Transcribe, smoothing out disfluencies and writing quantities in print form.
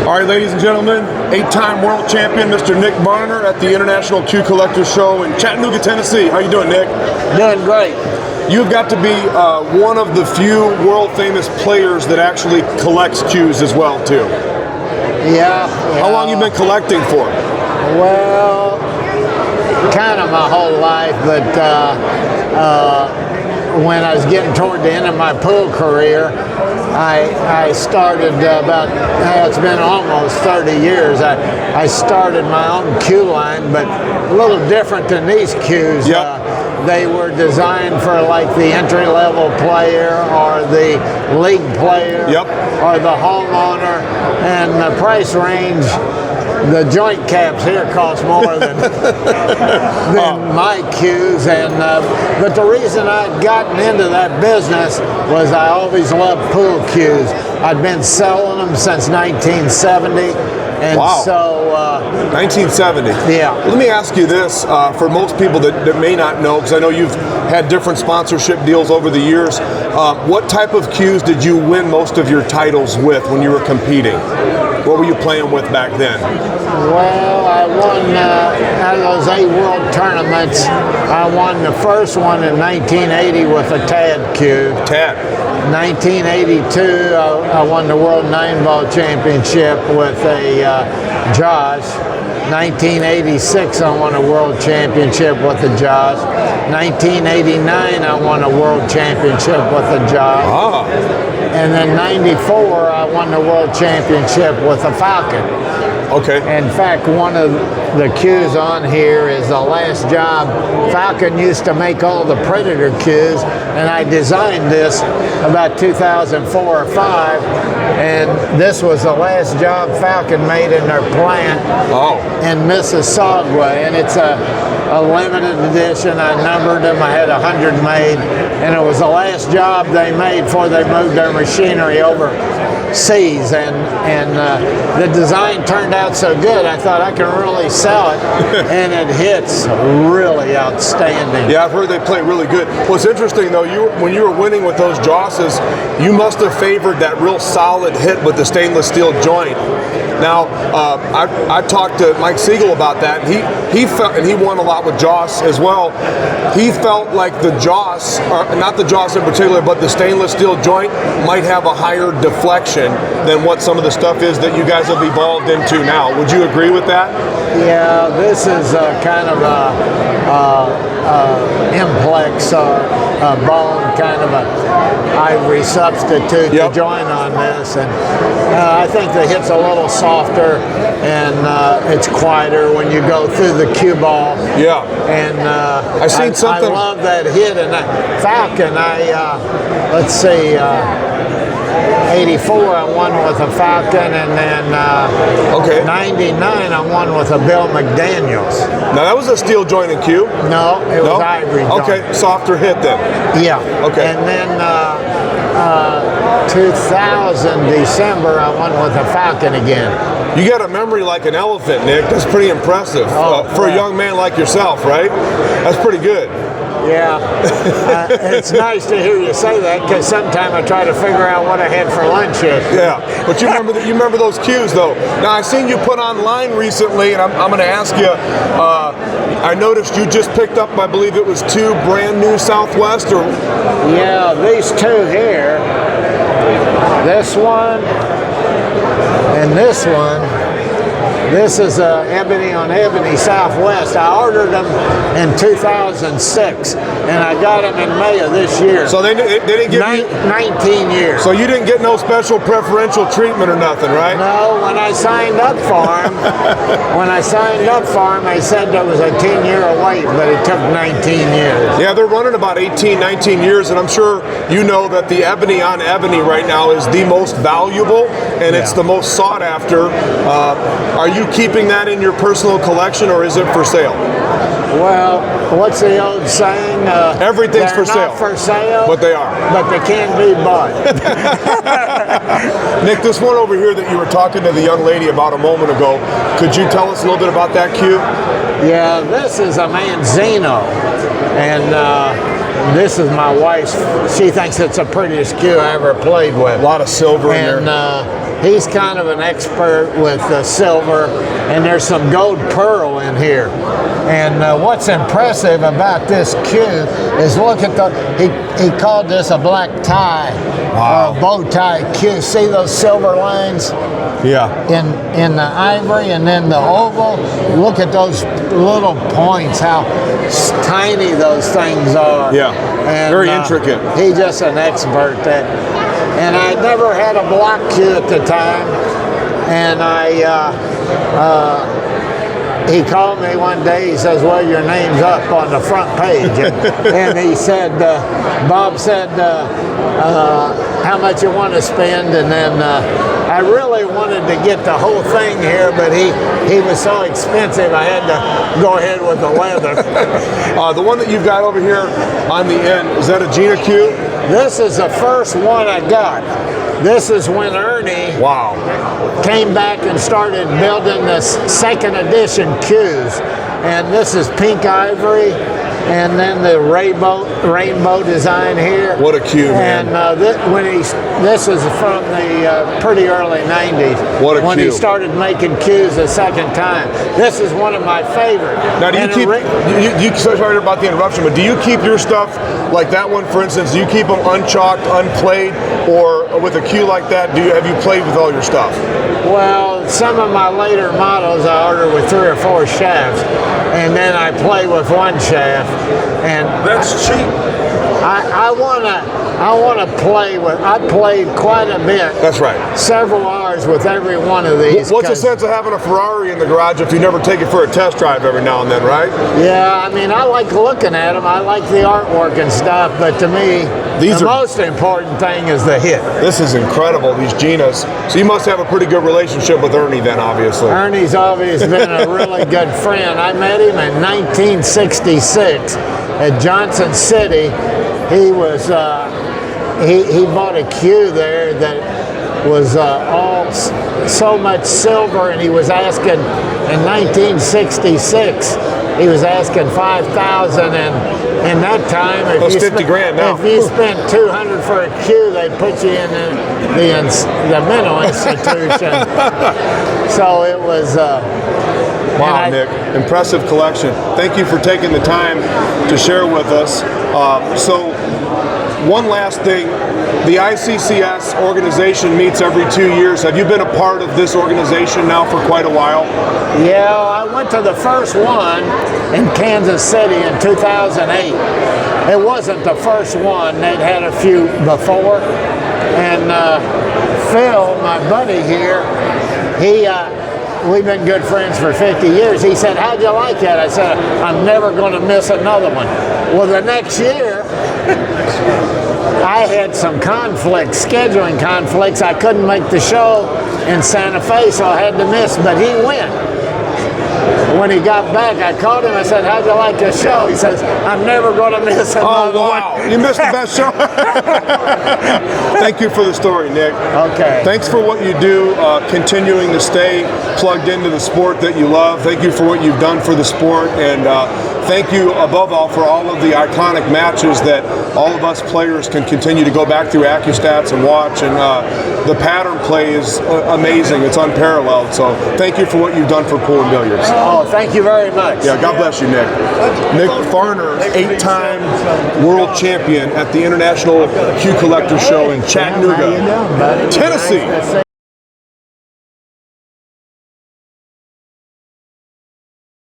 All right, ladies and gentlemen, 8-time world champion, Mr. Nick Varner at the International Cue Collectors Show in Chattanooga, Tennessee. How you doing, Nick? Doing great. You've got to be one of the few world-famous players that actually collects cues as well, too. Yeah. How long you been collecting for? Well, kind of my whole life, but when I was getting toward the end of my pool career, I started it's been almost 30 years. I started my own cue line, but a little different than these cues. Yep. They were designed for like the entry-level player or the league player Yep. or the homeowner, and the price range. The joint caps here cost more than my cues, but the reason I'd gotten into that business was I always loved pool cues. I'd been selling them since 1970, and wow. so 1970. Yeah. Let me ask you this: for most people that may not know, because I know you've had different sponsorship deals over the years, what type of cues did you win most of your titles with when you were competing? What were you playing with back then? Well, I won out of those 8 world tournaments. I won the first one in 1980 with a Tad cue. Tad. 1982, I won the World 9-Ball Championship with a Josh. 1986, I won a World Championship with a Josh. 1989, I won a World Championship with a Josh. Ah. And then 94, I won the World Championship with a Falcon. Okay. In fact, one of the cues on here is the last job. Falcon used to make all the Predator cues, and I designed this about 2004 or 5, and this was the last job Falcon made in their plant in Mississauga, and it's a limited edition. I numbered them. I had 100 made, and it was the last job they made before they moved their machinery overseas, and the design turned out so good, I thought I can really sell it, and it hits really outstanding. Yeah, I've heard they play really good. What's interesting though, when you were winning with those Josses, you must have favored that real solid hit with the stainless steel joint. Now, I talked to Mike Siegel about that. He felt, and he won a lot with Joss as well. He felt like the Joss, or not the Joss in particular, but the stainless steel joint might have a higher deflection than what some of the stuff is that you guys have evolved into now. Would you agree with that? Yeah, this is kind of a implex or a bone, kind of a ivory substitute to join on this, and I think the hit's a little softer, and it's quieter when you go through the cue ball. Yeah. And I seen something. I love that hit, and Falcon. Let's see. 84, I won with a Falcon, and then 99, I won with a Bill McDaniels. Now that was a steel jointed cue? No, it was ivory joint. Okay, softer hit then. Yeah. Okay. And then 2000 December, I won with a Falcon again. You got a memory like an elephant, Nick. That's pretty impressive for a young man like yourself, right? That's pretty good. Yeah, it's nice to hear you say that, because sometimes I try to figure out what I had for lunch here. Yeah, but you remember those cues though. Now I seen you put online recently, and I'm going to ask you. I noticed you just picked up, I believe it was 2 brand new Southwest, or yeah, these 2 here. This one and this one. This is Ebony on Ebony Southwest. I ordered them in 2006, and I got them in May of this year. So they didn't give you 19 years. So you didn't get no special preferential treatment or nothing, right? No, when I signed up for them, they said there was a 10-year wait, but it took 19 years. Yeah, they're running about 18, 19 years, and I'm sure you know that the Ebony on Ebony right now is the most valuable, and it's the most sought after. Are you keeping that in your personal collection, or is it for sale? Well, what's the old saying? Everything's for sale. They're not for sale, but they are. But they can be bought. Nick, this one over here that you were talking to the young lady about a moment ago, could you tell us a little bit about that cue? Yeah, this is a Manzino, and this is my wife's. She thinks it's the prettiest cue I ever played with. A lot of silver in there. And he's kind of an expert with silver, and there's some gold pearl in here. And what's impressive about this cue is look at he called this a black tie, bow tie cue. See those silver lines? Yeah. In the ivory and then the oval. Look at those little points, how tiny those things are. Yeah. And, very intricate. He's just an expert at. And I never had a block cue at the time, and he called me one day. He says, "Well, your name's up on the front page," and he said, "Bob said, how much you want to spend?" And then I really wanted to get the whole thing here, but he was so expensive, I had to go ahead with the leather. The one that you've got over here on the end, is that a Gina cue? This is the first one I got. This is when Ernie came back and started building the second edition cues. And this is pink ivory, and then the rainbow design here. What a cue, man. And this is from the pretty early 90s. What a when cue. he started making cues the second time. This is one of my favorites. Now, do you keep, sorry about the interruption, but do you keep your stuff, like that one, for instance, do you keep them unchalked, unplayed, or with a cue like that, have you played with all your stuff? Well, some of my later models I order with 3 or 4 shafts, and then I play with one shaft. And that's cheap. I want to play with. I played quite a bit. That's right. Several hours with every one of these. What's the sense of having a Ferrari in the garage if you never take it for a test drive every now and then, right? Yeah, I mean, I like looking at them. I like the artwork and stuff, but to me, the most important thing is the hit. This is incredible, these Ginas. So you must have a pretty good relationship with Ernie then, obviously. Ernie's always been a really good friend. I met him in 1966 at Johnson City. He was he bought a cue there that was all so much silver, and he was asking in 1966. He was asking $5,000, and in that time, if you 50 grand now. If you spent $200 for a cue, they put you in the mental institution. So it was. Wow, Nick, impressive collection. Thank you for taking the time to share with us. So, one last thing. The ICCS organization meets every 2 years. Have you been a part of this organization now for quite a while? Yeah, I went to the first one in Kansas City in 2008. It wasn't the first one. They'd had a few before. And Phil, my buddy here, we've been good friends for 50 years. He said, "How'd you like that?" I said, "I'm never going to miss another one." Well, the next year, I had some conflicts, scheduling conflicts. I couldn't make the show in Santa Fe, so I had to miss, but he went. When he got back, I called him. I said, "How'd you like the show?" He says, "I'm never going to miss another one." You missed the best show. Thank you for the story, Nick. Okay. Thanks for what you do, continuing to stay plugged into the sport that you love. Thank you for what you've done for the sport, and thank you above all for all of the iconic matches that all of us players can continue to go back through AccuStats and watch. And the pattern play is amazing. It's unparalleled. So thank you for what you've done for pool and billiards. Oh, thank you very much. Yeah, God bless you, Nick. Nick Varner, 8-time world champion at the International Cue Collector Show in Chattanooga, How you doing, buddy? Tennessee. Nice to see